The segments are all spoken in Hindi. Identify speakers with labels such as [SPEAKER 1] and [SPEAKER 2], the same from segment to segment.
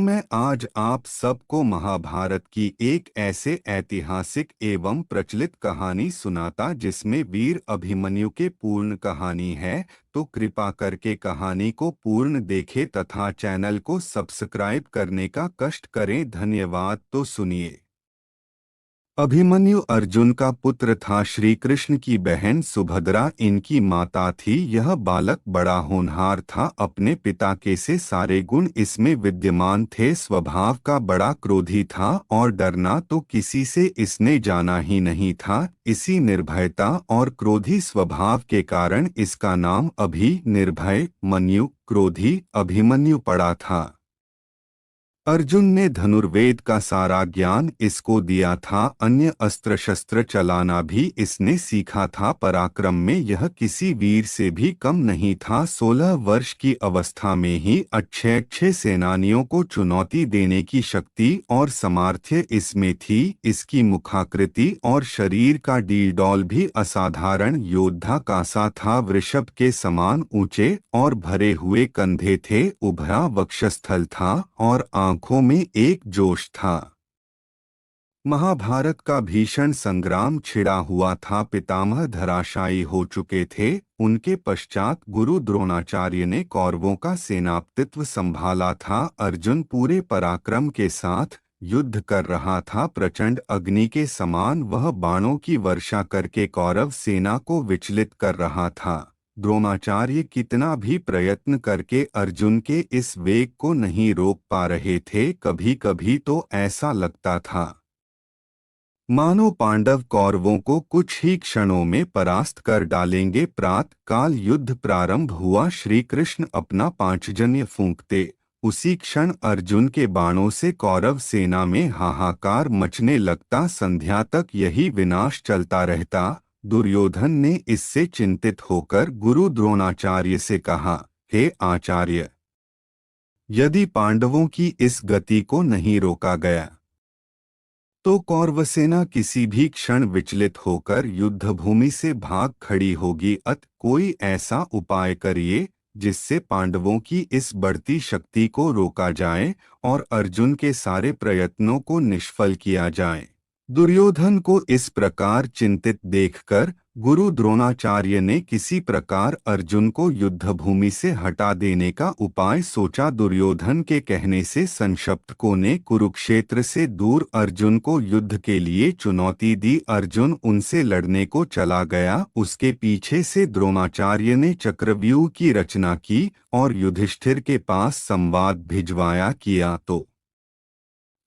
[SPEAKER 1] मैं आज आप सबको महाभारत की एक ऐसे ऐतिहासिक एवं प्रचलित कहानी सुनाता जिसमें वीर अभिमन्यु के पूर्ण कहानी है। तो कृपा करके कहानी को पूर्ण देखें तथा चैनल को सब्सक्राइब करने का कष्ट करें। धन्यवाद। तो सुनिए। अभिमन्यु अर्जुन का पुत्र था। श्री कृष्ण की बहन सुभद्रा इनकी माता थी। यह बालक बड़ा होनहार था। अपने पिता के से सारे गुण इसमें विद्यमान थे। स्वभाव का बड़ा क्रोधी था और डरना तो किसी से इसने जाना ही नहीं था। इसी निर्भयता और क्रोधी स्वभाव के कारण इसका नाम निर्भय मन्यु क्रोधी अभिमन्यु पड़ा था। अर्जुन ने धनुर्वेद का सारा ज्ञान इसको दिया था। अन्य अस्त्र शस्त्र चलाना भी इसने सीखा था। पराक्रम में यह किसी वीर से भी कम नहीं था। 16 वर्ष की अवस्था में ही अच्छे सेनानियों को चुनौती देने की शक्ति और सामर्थ्य इसमें थी। इसकी मुखाकृति और शरीर का डीलडौल भी असाधारण योद्धा का सा था। वृषभ के समान ऊंचे और भरे हुए कंधे थे। उभरा वक्षस्थल था और आंखों में एक जोश था। महाभारत का भीषण संग्राम छिड़ा हुआ था। पितामह धराशायी हो चुके थे। उनके पश्चात गुरु द्रोणाचार्य ने कौरवों का सेनापतित्व संभाला था। अर्जुन पूरे पराक्रम के साथ युद्ध कर रहा था। प्रचंड अग्नि के समान वह बाणों की वर्षा करके कौरव सेना को विचलित कर रहा था। द्रोणाचार्य कितना भी प्रयत्न करके अर्जुन के इस वेग को नहीं रोक पा रहे थे। कभी कभी तो ऐसा लगता था मानो पांडव कौरवों को कुछ ही क्षणों में परास्त कर डालेंगे। प्रातः काल युद्ध प्रारंभ हुआ। श्री कृष्ण अपना पांचजन्य फूंकते उसी क्षण अर्जुन के बाणों से कौरव सेना में हाहाकार मचने लगता। संध्या तक यही विनाश चलता रहता। दुर्योधन ने इससे चिंतित होकर गुरु द्रोणाचार्य से कहा, हे आचार्य, यदि पांडवों की इस गति को नहीं रोका गया तो कौरवसेना किसी भी क्षण विचलित होकर युद्धभूमि से भाग खड़ी होगी। कोई ऐसा उपाय करिए जिससे पांडवों की इस बढ़ती शक्ति को रोका जाए और अर्जुन के सारे प्रयत्नों को निष्फल किया जाए। दुर्योधन को इस प्रकार चिंतित देखकर गुरु द्रोणाचार्य ने किसी प्रकार अर्जुन को युद्धभूमि से हटा देने का उपाय सोचा। दुर्योधन के कहने से संशप्तकों ने कुरुक्षेत्र से दूर अर्जुन को युद्ध के लिए चुनौती दी। अर्जुन उनसे लड़ने को चला गया। उसके पीछे से द्रोणाचार्य ने चक्रव्यूह की रचना की और युधिष्ठिर के पास संवाद भिजवाया। किया तो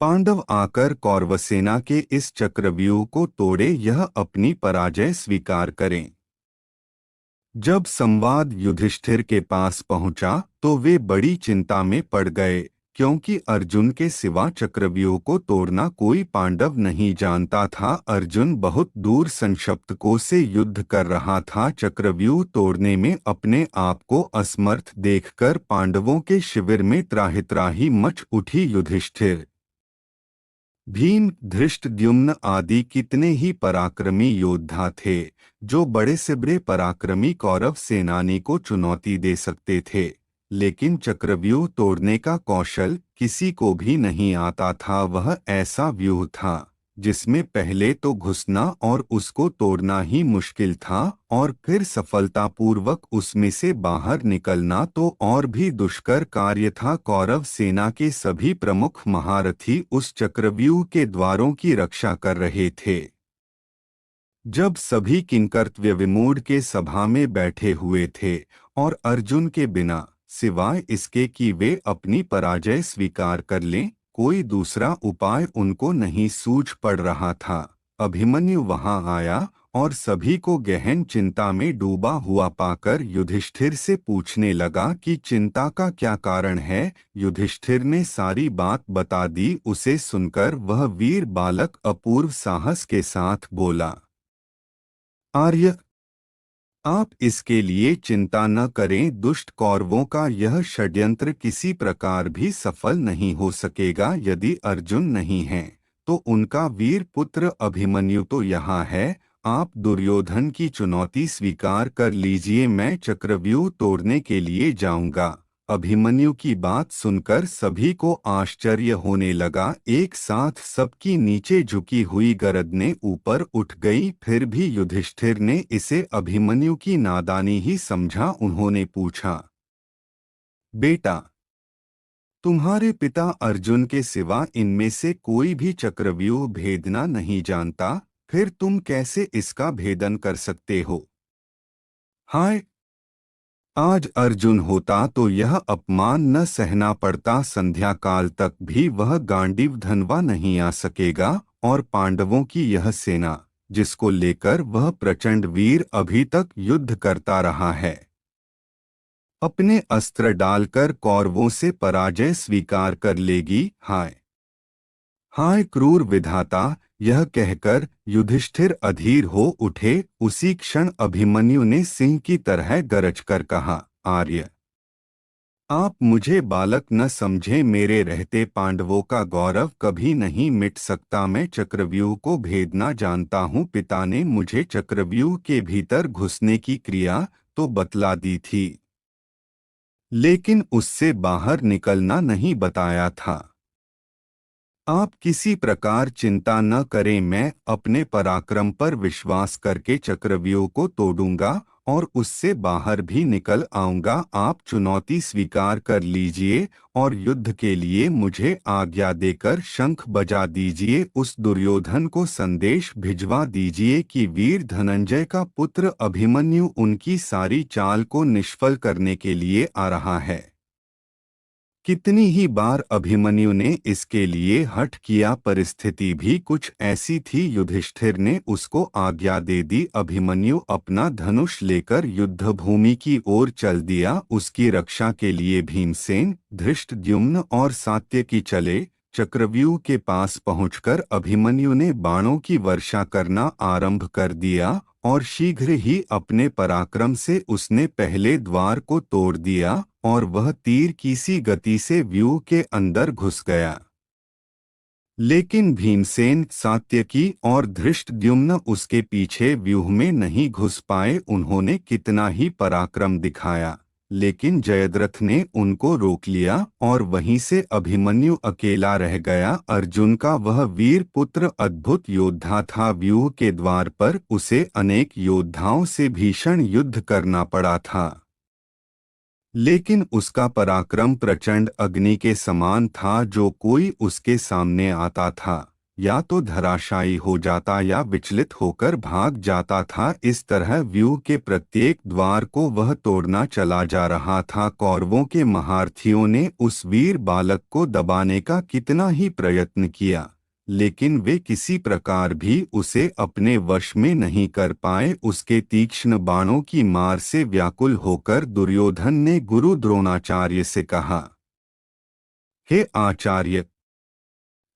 [SPEAKER 1] पांडव आकर कौरवसेना के इस चक्रव्यूह को तोड़े, यह अपनी पराजय स्वीकार करें। जब संवाद युधिष्ठिर के पास पहुंचा तो वे बड़ी चिंता में पड़ गए, क्योंकि अर्जुन के सिवा चक्रव्यूह को तोड़ना कोई पांडव नहीं जानता था। अर्जुन बहुत दूर संशप्तकों से युद्ध कर रहा था। चक्रव्यूह तोड़ने में अपने आप को असमर्थ देखकर पांडवों के शिविर में त्राहि मच उठी। युधिष्ठिर, भीम, धृष्टद्युम्न आदि कितने ही पराक्रमी योद्धा थे जो बड़े से बड़े पराक्रमी कौरव सेनानी को चुनौती दे सकते थे, लेकिन चक्रव्यूह तोड़ने का कौशल किसी को भी नहीं आता था। वह ऐसा व्यूह था जिसमें पहले तो घुसना और उसको तोड़ना ही मुश्किल था और फिर सफलतापूर्वक उसमें से बाहर निकलना तो और भी दुष्कर कार्य था। कौरव सेना के सभी प्रमुख महारथी उस चक्रव्यूह के द्वारों की रक्षा कर रहे थे। जब सभी किंकर्तव्य विमूढ़ के सभा में बैठे हुए थे और अर्जुन के बिना सिवाय इसके कि वे अपनी पराजय स्वीकार कर लें कोई दूसरा उपाय उनको नहीं सूझ पड़ रहा था, अभिमन्यु वहां आया और सभी को गहन चिंता में डूबा हुआ पाकर युधिष्ठिर से पूछने लगा कि चिंता का क्या कारण है। युधिष्ठिर ने सारी बात बता दी। उसे सुनकर वह वीर बालक अपूर्व साहस के साथ बोला, आर्य, आप इसके लिए चिंता न करें। दुष्ट कौरवों का यह षड्यंत्र किसी प्रकार भी सफल नहीं हो सकेगा। यदि अर्जुन नहीं है तो उनका वीर पुत्र अभिमन्यु तो यहाँ है। आप दुर्योधन की चुनौती स्वीकार कर लीजिए। मैं चक्रव्यूह तोड़ने के लिए जाऊंगा अभिमन्यु की बात सुनकर सभी को आश्चर्य होने लगा। एक साथ सबकी नीचे झुकी हुई गर्दनें ऊपर उठ गई। फिर भी युधिष्ठिर ने इसे अभिमन्यु की नादानी ही समझा। उन्होंने पूछा, बेटा, तुम्हारे पिता अर्जुन के सिवा इनमें से कोई भी चक्रव्यूह भेदना नहीं जानता, फिर तुम कैसे इसका भेदन कर सकते हो? हाय, आज अर्जुन होता तो यह अपमान न सहना पड़ता। संध्या काल तक भी वह गांडीव धनवा नहीं आ सकेगा, और पांडवों की यह सेना, जिसको लेकर वह प्रचंड वीर अभी तक युद्ध करता रहा है, अपने अस्त्र डालकर कौरवों से पराजय स्वीकार कर लेगी। हाय हाय क्रूर विधाता! यह कहकर युधिष्ठिर अधीर हो उठे। उसी क्षण अभिमन्यु ने सिंह की तरह गरज कर कहा, आर्य, आप मुझे बालक न समझे। मेरे रहते पांडवों का गौरव कभी नहीं मिट सकता। मैं चक्रव्यूह को भेदना जानता हूँ। पिता ने मुझे चक्रव्यूह के भीतर घुसने की क्रिया तो बतला दी थी, लेकिन उससे बाहर निकलना नहीं बताया था। आप किसी प्रकार चिंता न करें, मैं अपने पराक्रम पर विश्वास करके चक्रव्यूह को तोड़ूंगा और उससे बाहर भी निकल आऊंगा। आप चुनौती स्वीकार कर लीजिए और युद्ध के लिए मुझे आज्ञा देकर शंख बजा दीजिए। उस दुर्योधन को संदेश भिजवा दीजिए कि वीर धनंजय का पुत्र अभिमन्यु उनकी सारी चाल को निष्फल करने के लिए आ रहा है। कितनी ही बार अभिमन्यु ने इसके लिए हठ किया, परिस्थिति भी कुछ ऐसी थी। युधिष्ठिर ने उसको आज्ञा दे दी। अभिमन्यु अपना धनुष लेकर युद्ध भूमि की ओर चल दिया। उसकी रक्षा के लिए भीमसेन, धृष्टद्युम्न और सात्यकी चले। चक्रव्यूह के पास पहुंचकर अभिमन्यु ने बाणों की वर्षा करना आरंभ कर दिया और शीघ्र ही अपने पराक्रम से उसने पहले द्वार को तोड़ दिया और वह तीर की सी गति से व्यूह के अंदर घुस गया। लेकिन भीमसेन, सात्यकी और धृष्टद्युम्न उसके पीछे व्यूह में नहीं घुस पाए। उन्होंने कितना ही पराक्रम दिखाया, लेकिन जयद्रथ ने उनको रोक लिया और वहीं से अभिमन्यु अकेला रह गया। अर्जुन का वह वीर पुत्र अद्भुत योद्धा था। व्यूह के द्वार पर उसे अनेक योद्धाओं से भीषण युद्ध करना पड़ा था, लेकिन उसका पराक्रम प्रचंड अग्नि के समान था। जो कोई उसके सामने आता था या तो धराशायी हो जाता या विचलित होकर भाग जाता था। इस तरह व्यूह के प्रत्येक द्वार को वह तोड़ना चला जा रहा था। कौरवों के महारथियों ने उस वीर बालक को दबाने का कितना ही प्रयत्न किया, लेकिन वे किसी प्रकार भी उसे अपने वश में नहीं कर पाए। उसके तीक्ष्ण बाणों की मार से व्याकुल होकर दुर्योधन ने गुरु द्रोणाचार्य से कहा, हे आचार्य,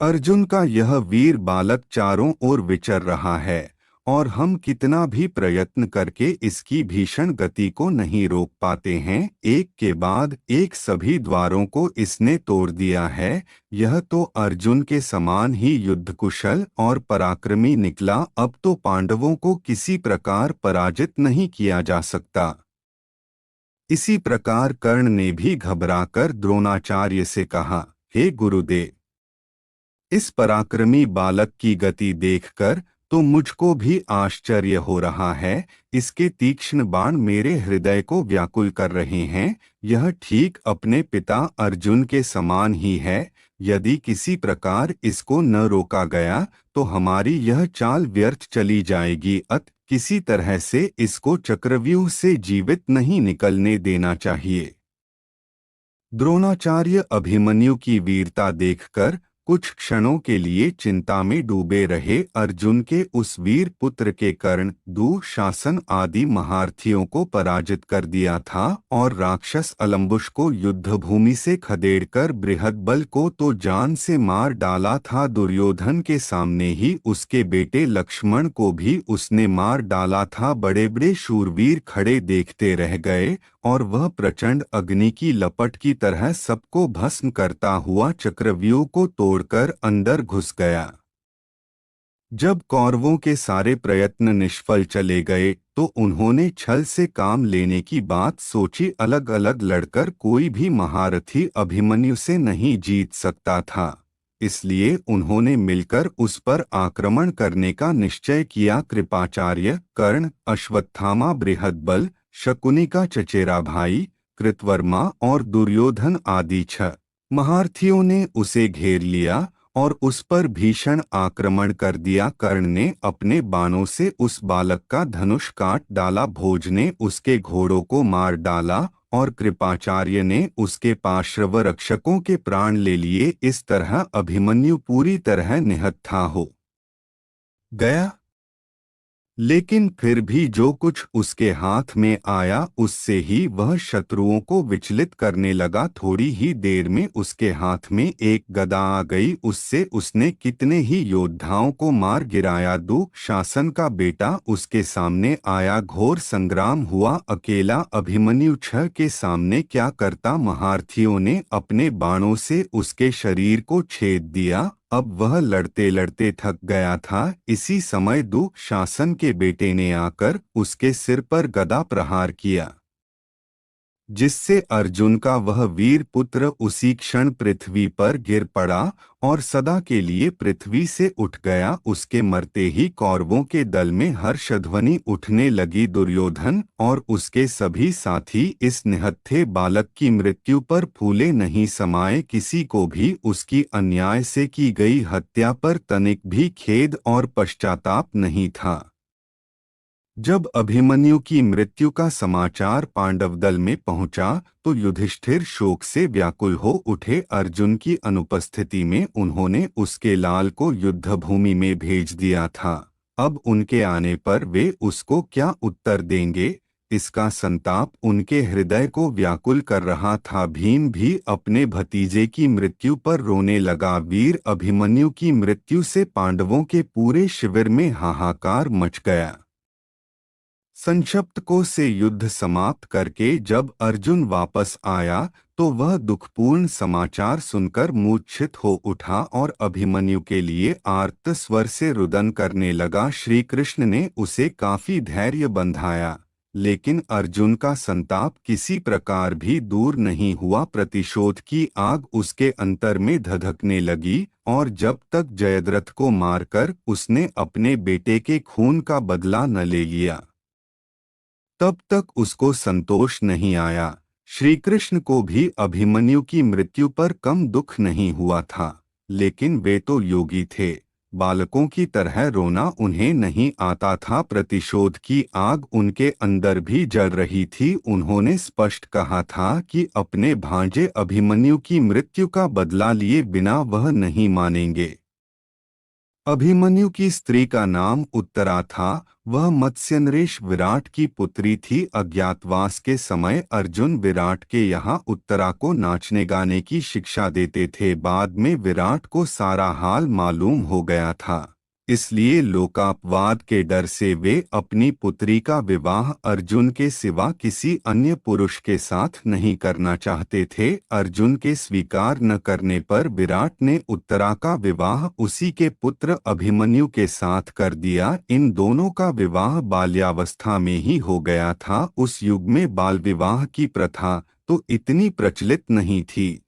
[SPEAKER 1] अर्जुन का यह वीर बालक चारों ओर विचर रहा है और हम कितना भी प्रयत्न करके इसकी भीषण गति को नहीं रोक पाते हैं। एक के बाद एक सभी द्वारों को इसने तोड़ दिया है। यह तो अर्जुन के समान ही युद्धकुशल और पराक्रमी निकला। अब तो पांडवों को किसी प्रकार पराजित नहीं किया जा सकता। इसी प्रकार कर्ण ने भी घबराकर द्रोणाचार्य से कहा, हे गुरुदेव, इस पराक्रमी बालक की गति देखकर तो मुझको भी आश्चर्य हो रहा है। इसके तीक्ष्ण बाण मेरे हृदय को व्याकुल कर रहे हैं। यह ठीक अपने पिता अर्जुन के समान ही है। यदि किसी प्रकार इसको न रोका गया तो हमारी यह चाल व्यर्थ चली जाएगी। किसी तरह से इसको चक्रव्यूह से जीवित नहीं निकलने देना चाहिए। द्रोणाचार्य अभिमन्यु की वीरता देखकर कुछ क्षणों के लिए चिंता में डूबे रहे। अर्जुन के उस वीर पुत्र के कर्ण, दुःशासन आदि महारथियों को पराजित कर दिया था और राक्षस अलम्बुश को युद्धभूमि से खदेड़कर बृहद बल को तो जान से मार डाला था। दुर्योधन के सामने ही उसके बेटे लक्ष्मण को भी उसने मार डाला था। बड़े बड़े शूरवीर खड़े देखते रह गए और वह प्रचंड अग्नि की लपट की तरह सबको भस्म करता हुआ चक्रव्यूह को तोड़कर अंदर घुस गया। जब कौरवों के सारे प्रयत्न निष्फल चले गए तो उन्होंने छल से काम लेने की बात सोची। अलग अलग लड़कर कोई भी महारथी अभिमन्यु से नहीं जीत सकता था, इसलिए उन्होंने मिलकर उस पर आक्रमण करने का निश्चय किया। कृपाचार्य, कर्ण, अश्वत्थामा, बृहद्बल, शकुनी का चचेरा भाई, कृतवर्मा और दुर्योधन आदि 6 महारथियों ने उसे घेर लिया और उस पर भीषण आक्रमण कर दिया। कर्ण ने अपने बाणों से उस बालक का धनुष काट डाला, भोज ने उसके घोड़ों को मार डाला और कृपाचार्य ने उसके पार्श्व रक्षकों के प्राण ले लिए। इस तरह अभिमन्यु पूरी तरह निहत्था हो गया। लेकिन फिर भी जो कुछ उसके हाथ में आया उससे ही वह शत्रुओं को विचलित करने लगा। थोड़ी ही देर में उसके हाथ में एक गदा आ गई, उससे उसने कितने ही योद्धाओं को मार गिराया। दुःशासन का बेटा उसके सामने आया, घोर संग्राम हुआ। अकेला अभिमन्यु 6 के सामने क्या करता। महारथियों ने अपने बाणों से उसके शरीर को छेद दिया। अब वह लड़ते लड़ते थक गया था। इसी समय दुःशासन के बेटे ने आकर उसके सिर पर गदा प्रहार किया, जिससे अर्जुन का वह वीर पुत्र उसी क्षण पृथ्वी पर गिर पड़ा और सदा के लिए पृथ्वी से उठ गया। उसके मरते ही कौरवों के दल में हर्षध्वनि उठने लगी। दुर्योधन और उसके सभी साथी इस निहत्थे बालक की मृत्यु पर फूले नहीं समाये। किसी को भी उसकी अन्याय से की गई हत्या पर तनिक भी खेद और पश्चाताप नहीं था। जब अभिमन्यु की मृत्यु का समाचार पांडव दल में पहुंचा तो युधिष्ठिर शोक से व्याकुल हो उठे। अर्जुन की अनुपस्थिति में उन्होंने उसके लाल को युद्धभूमि में भेज दिया था। अब उनके आने पर वे उसको क्या उत्तर देंगे, इसका संताप उनके हृदय को व्याकुल कर रहा था। भीम भी अपने भतीजे की मृत्यु पर रोने लगा। वीर अभिमन्यु की मृत्यु से पांडवों के पूरे शिविर में हाहाकार मच गया। संक्षिप्त से युद्ध समाप्त करके जब अर्जुन वापस आया तो वह दुखपूर्ण समाचार सुनकर मूर्छित हो उठा और अभिमन्यु के लिए आर्त स्वर से रुदन करने लगा। श्री कृष्ण ने उसे काफी धैर्य बंधाया, लेकिन अर्जुन का संताप किसी प्रकार भी दूर नहीं हुआ। प्रतिशोध की आग उसके अंतर में धधकने लगी और जब तक जयद्रथ को मारकर उसने अपने बेटे के खून का बदला न ले लिया तब तक उसको संतोष नहीं आया। श्री कृष्ण को भी अभिमन्यु की मृत्यु पर कम दुख नहीं हुआ था, लेकिन वे तो योगी थे, बालकों की तरह रोना उन्हें नहीं आता था। प्रतिशोध की आग उनके अंदर भी जल रही थी। उन्होंने स्पष्ट कहा था कि अपने भांजे अभिमन्यु की मृत्यु का बदला लिए बिना वह नहीं मानेंगे। अभिमन्यु की स्त्री का नाम उत्तरा था। वह मत्स्यनरेश विराट की पुत्री थी। अज्ञातवास के समय अर्जुन विराट के यहाँ उत्तरा को नाचने गाने की शिक्षा देते थे। बाद में विराट को सारा हाल मालूम हो गया था, इसलिए लोकापवाद के डर से वे अपनी पुत्री का विवाह अर्जुन के सिवा किसी अन्य पुरुष के साथ नहीं करना चाहते थे। अर्जुन के स्वीकार न करने पर विराट ने उत्तरा का विवाह उसी के पुत्र अभिमन्यु के साथ कर दिया। इन दोनों का विवाह बाल्यावस्था में ही हो गया था। उस युग में बाल विवाह की प्रथा तो इतनी प्रचलित नहीं थी,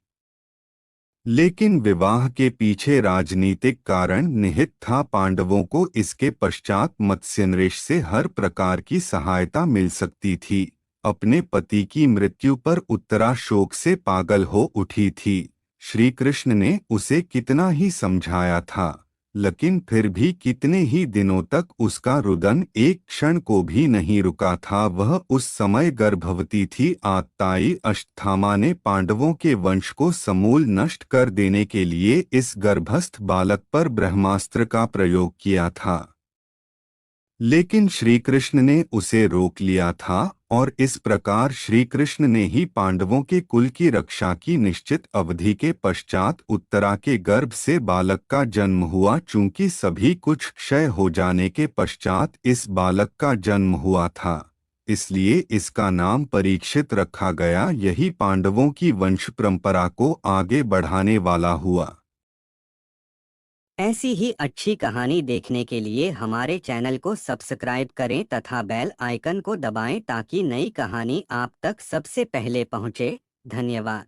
[SPEAKER 1] लेकिन विवाह के पीछे राजनीतिक कारण निहित था। पांडवों को इसके पश्चात मत्स्यनरेश से हर प्रकार की सहायता मिल सकती थी। अपने पति की मृत्यु पर उत्तरा शोक से पागल हो उठी थी। श्री कृष्ण ने उसे कितना ही समझाया था, लेकिन फिर भी कितने ही दिनों तक उसका रुदन एक क्षण को भी नहीं रुका था। वह उस समय गर्भवती थी। आत्ताई अश्वत्थामा ने पांडवों के वंश को समूल नष्ट कर देने के लिए इस गर्भस्थ बालक पर ब्रह्मास्त्र का प्रयोग किया था, लेकिन श्री कृष्ण ने उसे रोक लिया था और इस प्रकार श्री कृष्ण ने ही पांडवों के कुल की रक्षा की। निश्चित अवधि के पश्चात उत्तरा के गर्भ से बालक का जन्म हुआ। चूंकि सभी कुछ क्षय हो जाने के पश्चात इस बालक का जन्म हुआ था, इसलिए इसका नाम परीक्षित रखा गया। यही पांडवों की वंश परंपरा को आगे बढ़ाने वाला हुआ।
[SPEAKER 2] ऐसी ही अच्छी कहानी देखने के लिए हमारे चैनल को सब्सक्राइब करें तथा बेल आइकन को दबाएं ताकि नई कहानी आप तक सबसे पहले पहुंचे। धन्यवाद।